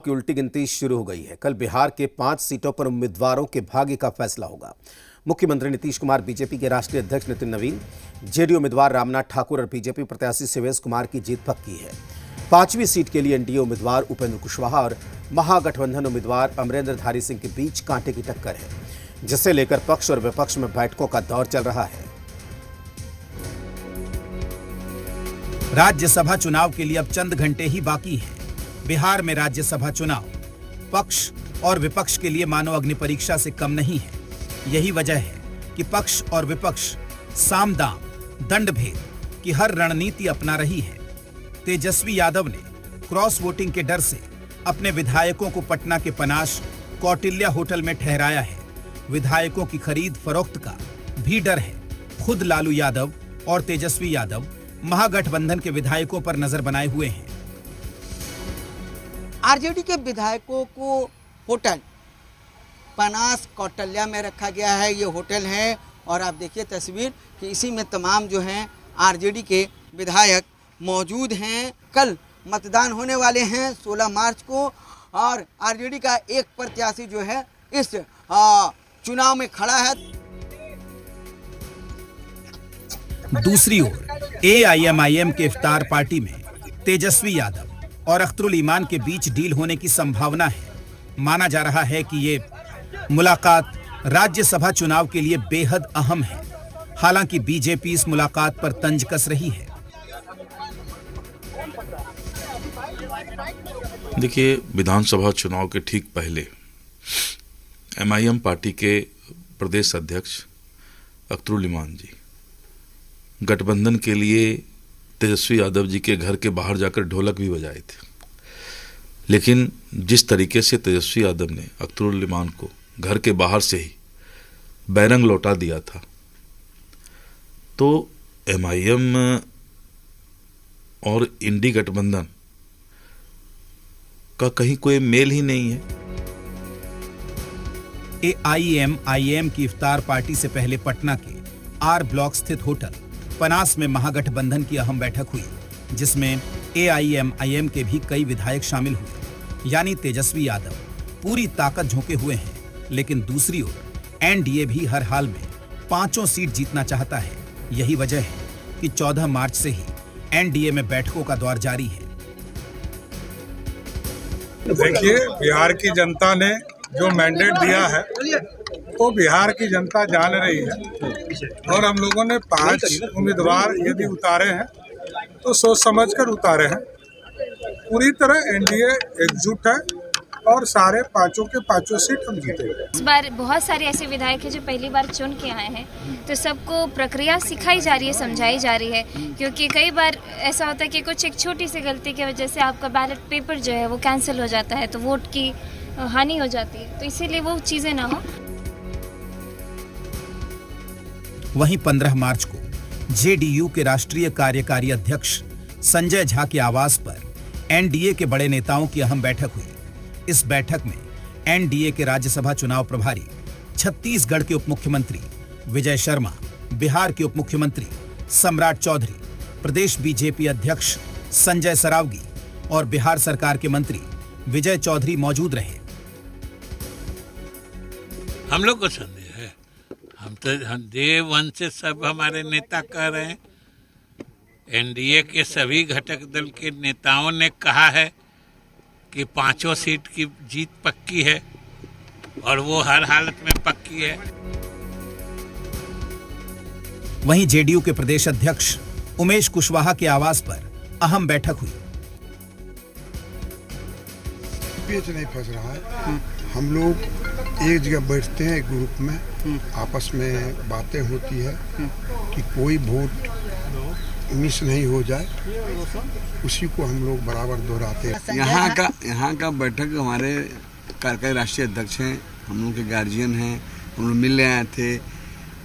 की उल्टी गिनती शुरू हो गई है। कल बिहार के 5 सीटों पर उम्मीदवारों के भाग्य का फैसला होगा। मुख्यमंत्री नीतीश कुमार, बीजेपी के राष्ट्रीय अध्यक्ष नितिन नवीन, जेडीयू उम्मीदवार रामनाथ ठाकुर और बीजेपी प्रत्याशी शिवेश कुमार की जीत पक्की है। 5वीं सीट के लिए एनडीए उम्मीदवार उपेंद्र कुशवाहा और महागठबंधन उम्मीदवार अमरेंद्रधारी सिंह के बीच कांटे की टक्कर है, जिसे लेकर पक्ष और विपक्ष में बैठकों का दौर चल रहा है। राज्यसभा चुनाव के लिए अब चंद घंटे ही बाकी हैं। बिहार में राज्यसभा चुनाव पक्ष और विपक्ष के लिए मानो अग्नि परीक्षा से कम नहीं है। यही वजह है कि पक्ष और विपक्ष साम दाम दंड भेद की हर रणनीति अपना रही है। तेजस्वी यादव ने क्रॉस वोटिंग के डर से अपने विधायकों को पटना के पनाश कौटिल्य होटल में ठहराया है। विधायकों की खरीद फरोख्त का भी डर है। खुद लालू यादव और तेजस्वी यादव महागठबंधन के विधायकों पर नजर बनाए हुए हैं। आरजेडी के विधायकों को होटल पनास कौटिल्य में रखा गया है। ये होटल है और आप देखिए तस्वीर कि इसी में तमाम जो हैं आरजेडी के विधायक मौजूद हैं। कल मतदान होने वाले हैं 16 मार्च को और आरजेडी का एक प्रत्याशी जो है इस चुनाव में खड़ा है। दूसरी ओर एआईएमआईएम के इफ्तार पार्टी में तेजस्वी यादव और अख्तरुल ईमान के बीच डील होने की संभावना है। माना जा रहा है कि ये मुलाकात राज्यसभा चुनाव के लिए बेहद अहम है। हालांकि बीजेपी इस मुलाकात पर तंज कस रही है। देखिए, विधानसभा चुनाव के ठीक पहले एमआईएम पार्टी के प्रदेश अध्यक्ष अख्तरुल ईमान जी गठबंधन के लिए तेजस्वी यादव जी के घर के बाहर जाकर ढोलक भी बजाए थे। लेकिन जिस तरीके से तेजस्वी यादव ने अख्तरुल ईमान को घर के बाहर से ही बैरंग लौटा दिया था, तो एमआईएम और इंडी गठबंधन का कहीं कोई मेल ही नहीं है। एआईएमआईएम की इफ्तार पार्टी से पहले पटना के आर ब्लॉक स्थित होटल पनास में महागठबंधन की अहम बैठक हुई, जिसमें एआईएमआईएम के भी कई विधायक शामिल हुए। यानी तेजस्वी यादव पूरी ताकत झोंके हुए हैं। लेकिन दूसरी ओर एनडीए भी हर हाल में 5 सीट जीतना चाहता है। यही वजह है कि 14 मार्च से ही एनडीए में बैठकों का दौर जारी है। देखिए, बिहार की जनता ने जो मैंडेट दिया है तो बिहार की जनता जान रही है और हम लोगों ने 5 उम्मीदवार यदि उतारे हैं तो सोच समझकर उतारे हैं। पूरी तरह एनडीए एकजुट है और सारे 5 के 5 सीट हम जीतेंगे। इस बार बहुत सारे ऐसे विधायक हैं जो पहली बार चुन के आए हैं, तो सबको प्रक्रिया सिखाई जा रही है, समझाई जा रही है। क्योंकि कई बार ऐसा होता है कि कुछ एक छोटी सी गलती की वजह से आपका बैलेट पेपर जो है वो कैंसिल हो जाता है, तो वोट की हानि हो जाती है। तो इसीलिए वो चीज़ें ना हो। वहीं 15 मार्च को जेडीयू के राष्ट्रीय कार्यकारी अध्यक्ष संजय झा के आवास पर एनडीए के बड़े नेताओं की अहम बैठक हुई। इस बैठक में एनडीए के राज्यसभा चुनाव प्रभारी, छत्तीसगढ़ के उपमुख्यमंत्री विजय शर्मा, बिहार के उपमुख्यमंत्री सम्राट चौधरी, प्रदेश बीजेपी अध्यक्ष संजय सरावगी और बिहार सरकार के मंत्री विजय चौधरी मौजूद रहे। हम लोग को संदेह है। हम डे 1 से सब हमारे नेता कह रहे हैं। एनडीए के सभी घटक दल के नेताओं ने कहा है कि 5 सीट की जीत पक्की है और वो हर हालत में पक्की है। वहीं जेडीयू के प्रदेश अध्यक्ष उमेश कुशवाहा के आवास पर अहम बैठक हुई। पेच नहीं फंस रहा है। हम लोग एक जगह बैठते हैं, एक ग्रुप में, आपस में बातें होती है कि कोई वोट मिस नहीं हो जाए, उसी को हम लोग बराबर दोहराते हैं। यहाँ का बैठक हमारे कार्यकारी राष्ट्रीय अध्यक्ष हैं, हम लोग के गार्जियन हैं, हम लोग मिलने आए थे।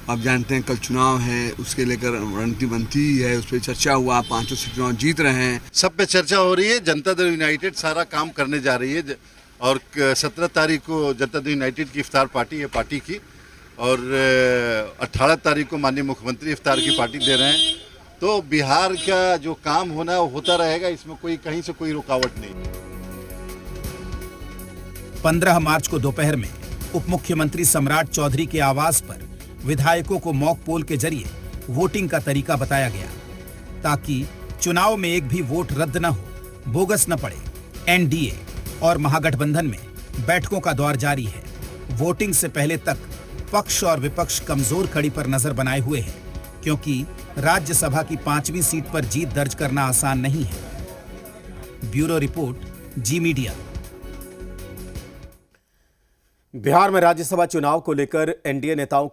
अब जानते हैं कल चुनाव है, उसके लेकर रणनीति बनती है, उस पर चर्चा हुआ। 5 सीट चुनाव जीत रहे हैं, सब पे चर्चा हो रही है। जनता दल यूनाइटेड सारा काम करने जा रही है और 17 तारीख को जनता दल यूनाइटेड की इफ्तार पार्टी है पार्टी की, और 18 तारीख को माननीय मुख्यमंत्री इफ्तार की पार्टी दे रहे हैं। तो बिहार का जो काम होना होता रहेगा, इसमें कोई कहीं से कोई रुकावट नहीं। 15 मार्च को दोपहर में उप मुख्यमंत्री सम्राट चौधरी के आवास पर विधायकों को मॉक पोल के जरिए वोटिंग का तरीका बताया गया ताकि चुनाव में एक भी वोट रद्द न हो, बोगस न पड़े। एनडीए और महागठबंधन में बैठकों का दौर जारी है। वोटिंग से पहले तक पक्ष और विपक्ष कमजोर कड़ी पर नजर बनाए हुए हैं, क्योंकि राज्यसभा की 5वीं सीट पर जीत दर्ज करना आसान नहीं है। ब्यूरो रिपोर्ट, जी मीडिया। बिहार में राज्यसभा चुनाव को लेकर एनडीए नेताओं